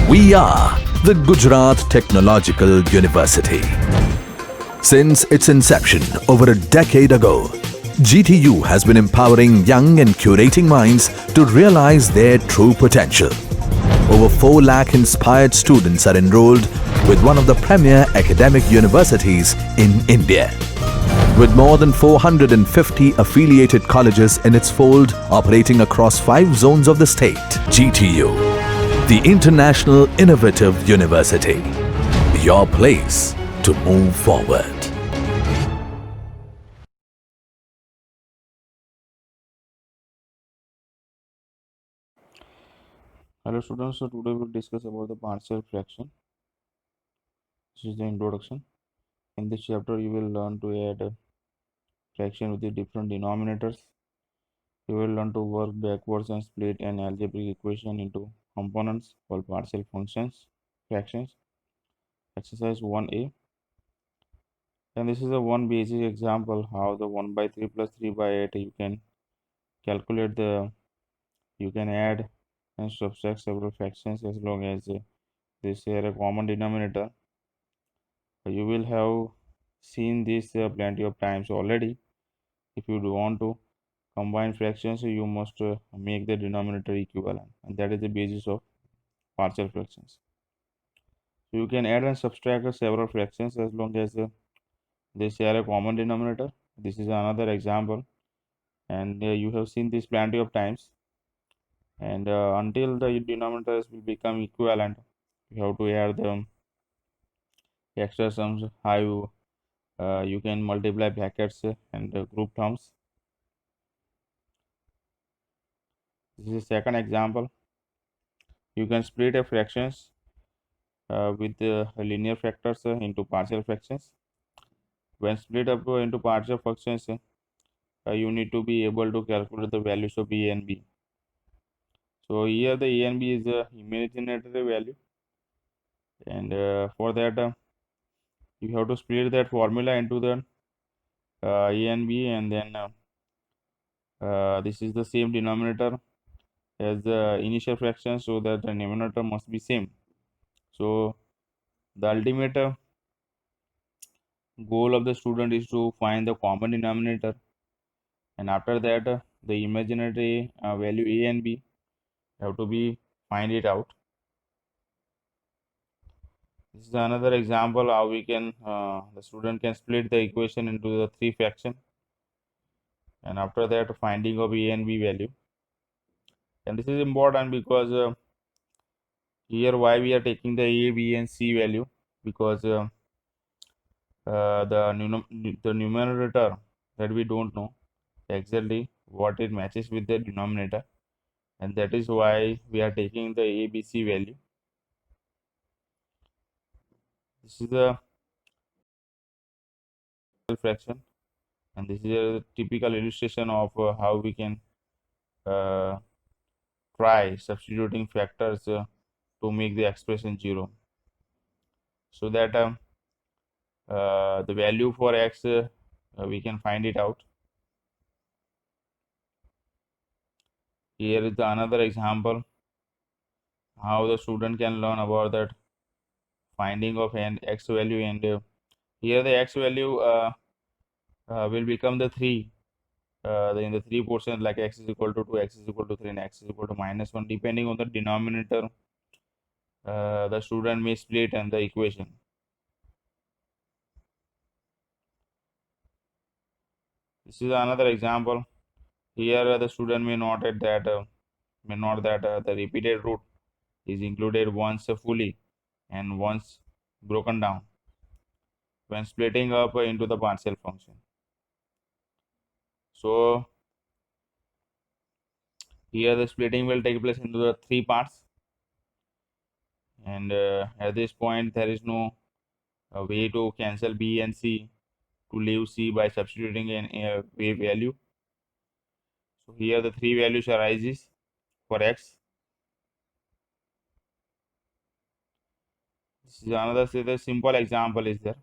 We are the Gujarat Technological University. Since its inception over a decade ago, GTU has been empowering young and curating minds to realize their true potential. Over 4 lakh inspired students are enrolled with one of the premier academic universities in India. With more than 450 affiliated colleges in its fold operating across 5 zones of the state, GTU, the International Innovative University, your place to move forward. Hello students, so today we'll discuss about the partial fraction. This is the introduction. In this chapter you will learn to add a fraction with the different denominators. You will learn to work backwards and split an algebraic equation into components called partial fractions. Exercise 1a. And this is a one basic example how the 1 by 3 plus 3 by 8 you can calculate you can add and subtract several fractions as long as they share a common denominator. You will have seen this plenty of times already. If you do want to combine fractions, you must make the denominator equivalent, and that is the basis of partial fractions. So you can add and subtract several fractions as long as they share a common denominator. This is another example, and you have seen this plenty of times. And until the denominators will become equivalent, you have to add the extra sums. How you can multiply brackets and group terms. This is a second example. You can split a fractions with linear factors into partial fractions. When split up into partial fractions, you need to be able to calculate the values of a and b. So here the a and b is the imaginary value, and for that you have to split that formula into the a and b, and then this is the same denominator as the initial fraction, so that the numerator must be same. So the ultimate goal of the student is to find the common denominator, and after that the imaginary value a and b have to be find it out. This is another example how we can the student can split the equation into the 3 fraction, and after that finding of a and b value. And this is important because here why we are taking the a, b and c value, because the numerator that we don't know exactly what it matches with the denominator, and that is why we are taking the a, b, c value. This is a fraction, and this is a typical illustration of how we can uh, try substituting factors to make the expression 0, so that the value for x we can find it out. Here is the another example how the student can learn about that finding of an x value, and here the x value will become the 3 in the 3 portion, like x is equal to 2, x is equal to 3, and x is equal to -1, depending on the denominator the student may split and the equation. This is another example. Here the student may not that the repeated root is included once fully and once broken down when splitting up into the partial function. So here the splitting will take place into the 3 parts, and at this point there is no way to cancel b and c to leave c by substituting an a value. So here the 3 values arises for x. This is another say the simple example is there,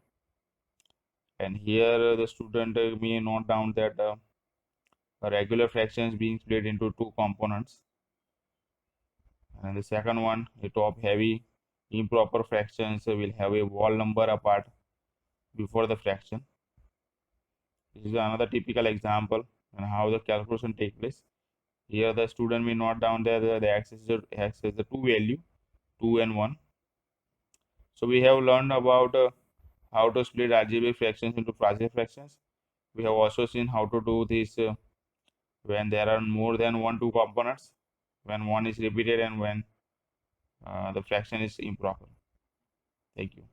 and here the student may note down that a regular fraction is being split into 2 components, and the second one a top heavy Improper fractions will have a whole number apart before the fraction. This is another typical example and how the calculation take place. Here the student may note down that the x is the two value, 2 and 1. So we have learned about how to split algebraic fractions into partial fractions. We have also seen how to do this when there are more than two components, when one is repeated and when the fraction is improper. Thank you.